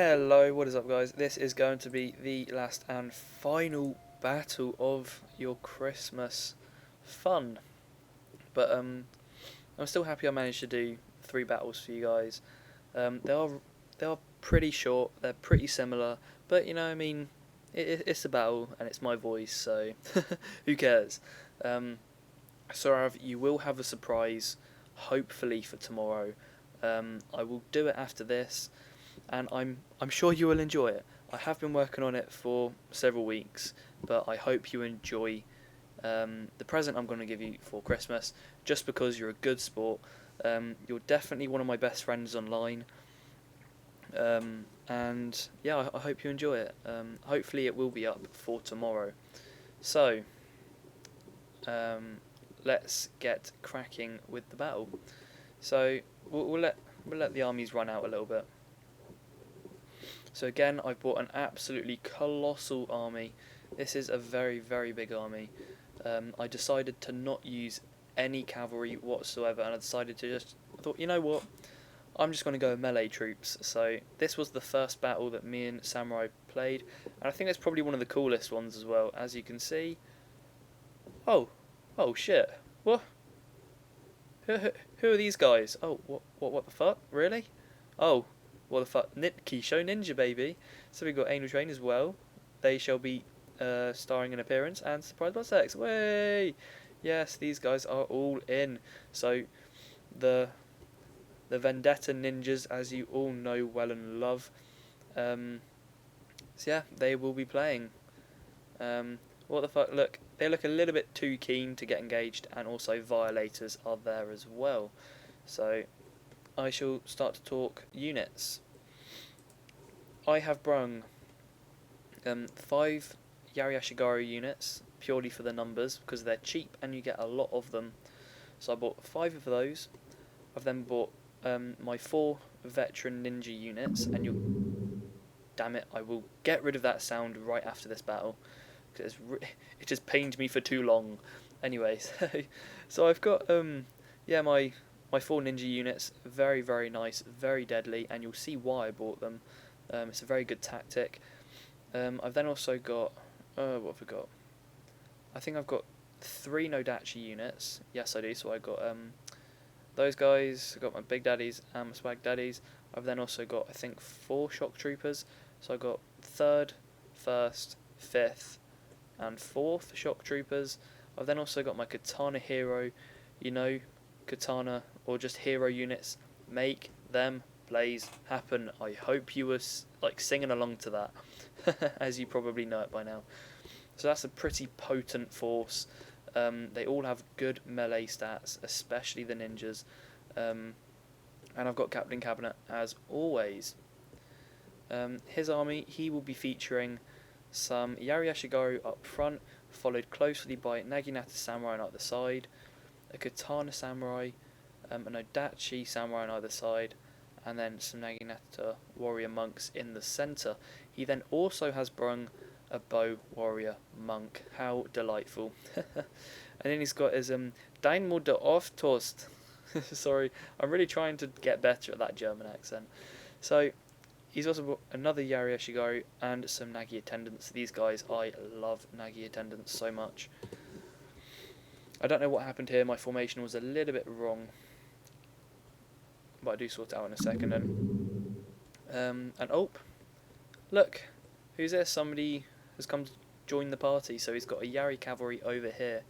Hello, what is up guys? This is going to be the last and final battle of your Christmas fun. But I'm still happy I managed to do 3 battles for you guys. They are pretty short, they're pretty similar, but you know, I mean, it's a battle and it's my voice, so who cares? So you will have a surprise, hopefully for tomorrow. I will do it after this, and I'm sure you will enjoy it. I have been working on it for several weeks, but I hope you enjoy the present I'm going to give you for Christmas, just because you're a good sport. You're definitely one of my best friends online, and yeah, I hope you enjoy it. Hopefully it will be up for tomorrow. So let's get cracking with the battle. So we'll let the armies run out a little bit. So again, I've bought an absolutely colossal army. This is a very, very big army. I decided to not use any cavalry whatsoever, and I thought, you know what, I'm just going to go melee troops. So this was the first battle that me and Samurai played, and I think it's probably one of the coolest ones as well. As you can see, oh shit, what? Who are these guys? Oh, what the fuck? Really? Oh, what the fuck? Kisho Ninja, baby. So we've got Angel Train as well. They shall be starring an appearance, and Surprise by Sex. Way! Yes, these guys are all in. So the Vendetta Ninjas, as you all know well and love. So yeah, they will be playing. What the fuck? Look, they look a little bit too keen to get engaged, and also Violators are there as well. So I shall start to talk units. I have brung 5 Yari units, purely for the numbers, because they're cheap and you get a lot of them. So I bought 5 of those. I've then bought my 4 veteran ninja units, and damn it, I will get rid of that sound right after this battle, because it just pained me for too long. Anyways, so I've got yeah, my 4 ninja units, very, very nice, very deadly, and you'll see why I bought them. It's a very good tactic. I've then also got, what have I got? I think I've got 3 No.3 units. Yes, I do. So I got those guys. I got my Big Daddies and my Swag Daddies. I've then also got, I think, 4 Shock Troopers. So I got 3rd, 1st, 5th, and 4th Shock Troopers. I've then also got my Katana Hero. You know, Katana or just hero units, make them plays happen. I hope you were like singing along to that, as you probably know it by now. So that's a pretty potent force. They all have good melee stats, especially the ninjas. And I've got Captain Cabinet as always. His army, he will be featuring some Yari Ashigaru up front, followed closely by Naginata Samurai on either side, a Katana Samurai, an Odachi Samurai on either side, and then some Naginata Warrior Monks in the centre. He then also has brung a Bow Warrior Monk. How delightful. And then he's got his Dynamo de Oftost. Sorry, I'm really trying to get better at that German accent. So he's also brought another Yari Ashigaru and some Nagi attendants. These guys, I love Nagi attendants so much. I don't know what happened here, my formation was a little bit wrong, but I do sort it out in a second. And oh, look, who's there? Somebody has come to join the party, so he's got a Yari cavalry over here.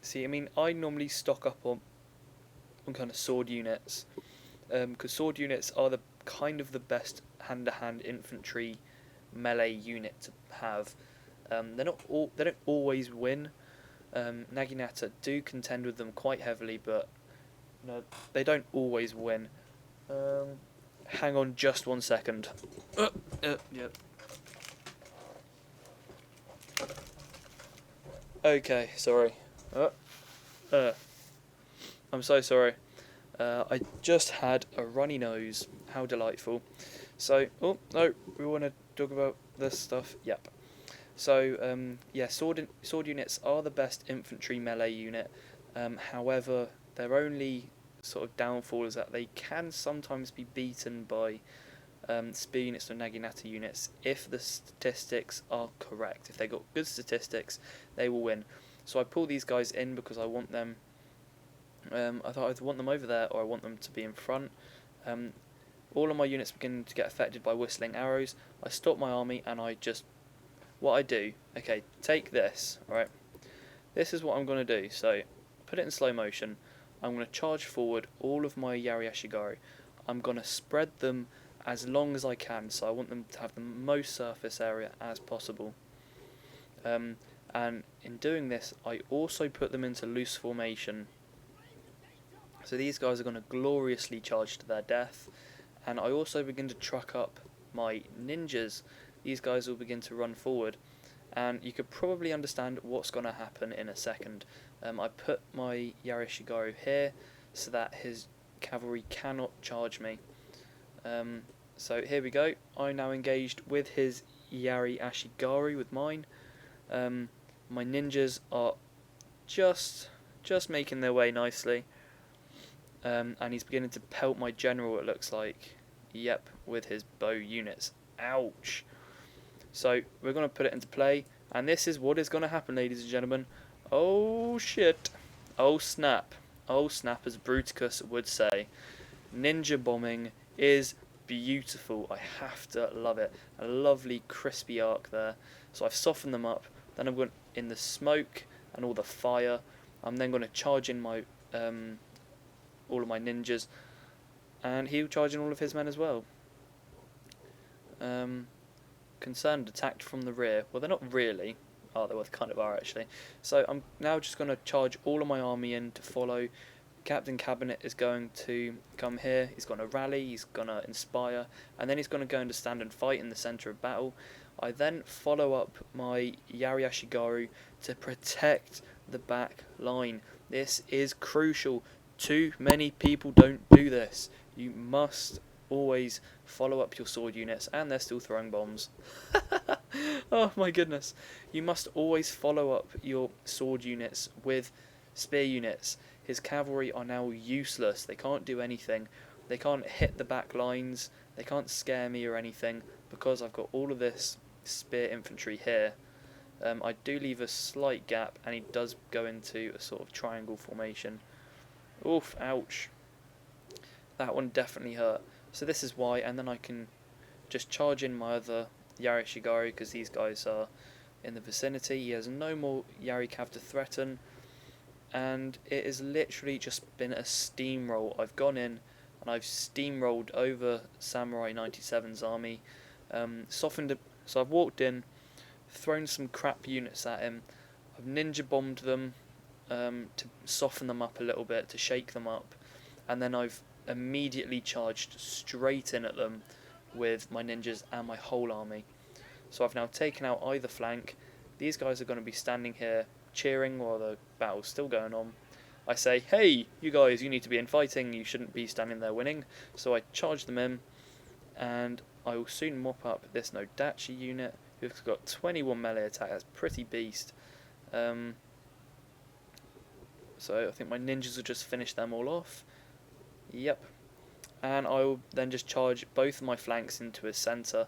See, I mean, I normally stock up on kind of sword units, because sword units are the kind of the best hand-to-hand infantry melee unit to have. They don't always win. Naginata do contend with them quite heavily, but no, they don't always win. Hang on just 1 second. Yep. Okay, sorry. I'm so sorry. I just had a runny nose. How delightful. So, oh no, we want to talk about this stuff. Yep. So, yeah, sword units are the best infantry melee unit. However, they're only sort of downfall is that they can sometimes be beaten by spear units or naginata units if the statistics are correct. If they got good statistics, they will win. So I pull these guys in because I want them. I thought I either want them over there or I want them to be in front. All of my units begin to get affected by whistling arrows. I stop my army and I just, what I do, okay, take this, right? This is what I'm going to do. So put it in slow motion. I'm going to charge forward all of my Yari Ashigaru. I'm going to spread them as long as I can, so I want them to have the most surface area as possible. And in doing this, I also put them into loose formation. So these guys are going to gloriously charge to their death. And I also begin to truck up my ninjas. These guys will begin to run forward. And you could probably understand what's going to happen in a second. I put my Yari Ashigaru here so that his cavalry cannot charge me. So here we go. I'm now engaged with his Yari Ashigaru with mine. My ninjas are just making their way nicely. And he's beginning to pelt my general, it looks like. Yep, with his bow units. Ouch! So we're going to put it into play. And this is what is going to happen, ladies and gentlemen. Oh shit. Oh snap. Oh snap, as Bruticus would say. Ninja bombing is beautiful. I have to love it. A lovely crispy arc there. So I've softened them up. Then I'm going in the smoke and all the fire. I'm then going to charge in my all of my ninjas, and he'll charge in all of his men as well. Concerned attacked from the rear. Well, they're not really. Oh, they kind of are actually. So I'm now just going to charge all of my army in to follow. Captain Cabinet is going to come here. He's going to rally. He's going to inspire, and then he's going to go and stand and fight in the centre of battle. I then follow up my Yari Ashigaru to protect the back line. This is crucial. Too many people don't do this. You must always follow up your sword units, and they're still throwing bombs. Oh my goodness. You must always follow up your sword units with spear units. His cavalry are now useless. They can't do anything. They can't hit the back lines. They can't scare me or anything because I've got all of this spear infantry here. I do leave a slight gap, and he does go into a sort of triangle formation. Oof, ouch. That one definitely hurt. So this is why, and then I can just charge in my other Yari Ashigaru because these guys are in the vicinity. He has no more Yari Cav to threaten, and it has literally just been a steamroll. I've gone in and I've steamrolled over Samurai97's army, softened it. So I've walked in, thrown some crap units at him. I've ninja bombed them to soften them up a little bit, to shake them up, and then I've immediately charged straight in at them with my ninjas and my whole army. So I've now taken out either flank. These guys are going to be standing here cheering while the battle's still going on. I say, hey, you guys, you need to be in fighting, you shouldn't be standing there winning. So I charge them in, and I will soon mop up this No.3 unit, who's got 21 melee attack. That's pretty beast. So I think my ninjas will just finish them all off. Yep. And I will then just charge both of my flanks into his centre,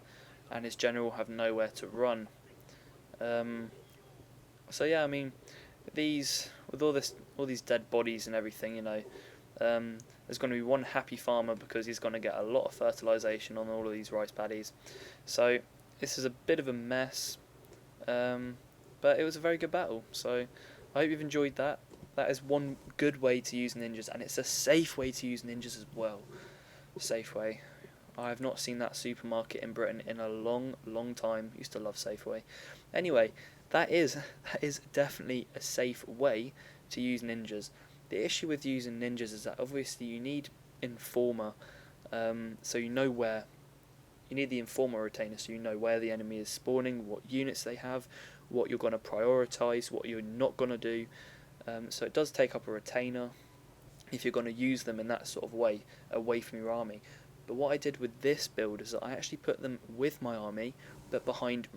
and his general will have nowhere to run. So yeah, I mean, with all these dead bodies and everything, you know, there's going to be one happy farmer because he's going to get a lot of fertilisation on all of these rice paddies. So this is a bit of a mess, but it was a very good battle. So I hope you've enjoyed that. That is one good way to use ninjas, and it's a safe way to use ninjas as well. Safeway. I have not seen that supermarket in Britain in a long time. Used to love Safeway. Anyway, that is definitely a safe way to use ninjas. The issue with using ninjas is that obviously you need informer, so you know where. You need the informer retainer, so you know where the enemy is spawning, what units they have, what you're going to prioritise, what you're not going to do. So it does take up a retainer if you're going to use them in that sort of way, away from your army. But what I did with this build is that I actually put them with my army, but behind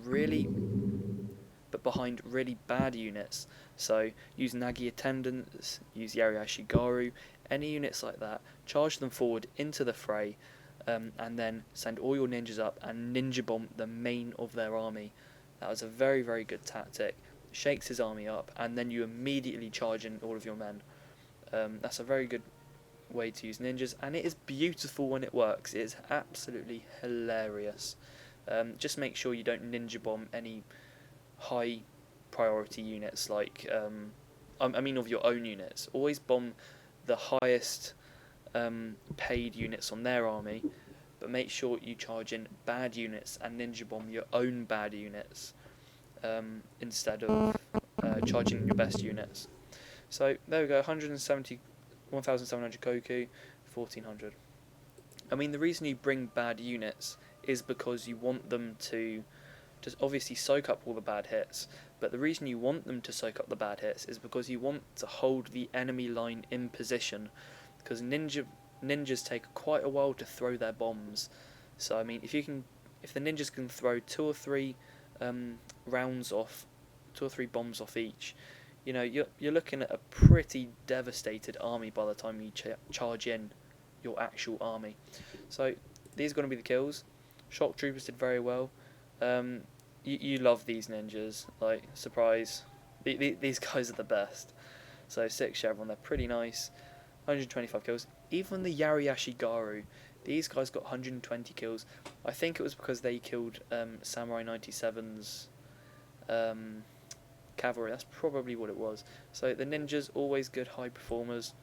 but behind really bad units. So use Nagi attendants, use Yari Ashigaru, any units like that, charge them forward into the fray, and then send all your ninjas up and ninja bomb the main of their army. That was a very, very good tactic. Shakes his army up, and then you immediately charge in all of your men. That's a very good way to use ninjas, and it is beautiful when it works. It is absolutely hilarious. Just make sure you don't ninja bomb any high priority units, like I mean of your own units. Always bomb the highest paid units on their army, but make sure you charge in bad units and ninja bomb your own bad units instead of charging your best units. So there we go, 1,700 Koku, 1,400. I mean, the reason you bring bad units is because you want them to just obviously soak up all the bad hits, but the reason you want them to soak up the bad hits is because you want to hold the enemy line in position, because ninjas take quite a while to throw their bombs. So I mean, if the ninjas can throw 2 or 3 rounds off, 2 or 3 bombs off each, you know, you're looking at a pretty devastated army by the time you charge in your actual army. So these are going to be the kills. Shock troopers did very well. You love these ninjas, like, surprise. These guys are the best. So 6 chevron, they're pretty nice. 125 kills. Even the Yari Ashigaru, these guys got 120 kills. I think it was because they killed Samurai97's cavalry. That's probably what it was. So the ninjas, always good high performers.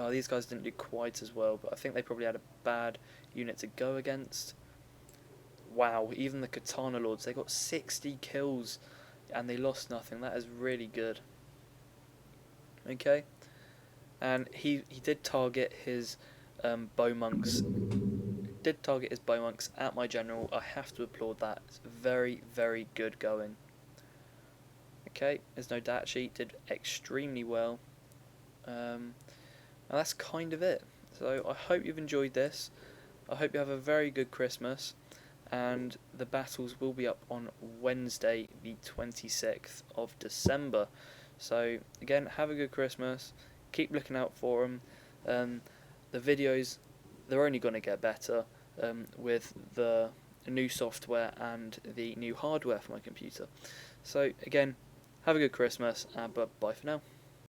These guys didn't do quite as well, but I think they probably had a bad unit to go against. Wow, even the Katana Lords, they got 60 kills and they lost nothing. That is really good. Okay, and he did target his bow monks. Did target his bow monks at my general. I have to applaud that. It's very, very good going. Okay, there's no dat sheet. Did extremely well. And that's kind of it. So I hope you've enjoyed this. I hope you have a very good Christmas. And the battles will be up on Wednesday, the 26th of December. So again, have a good Christmas. Keep looking out for them. The videos, they're only going to get better with the new software and the new hardware for my computer. So again, have a good Christmas, and bye for now.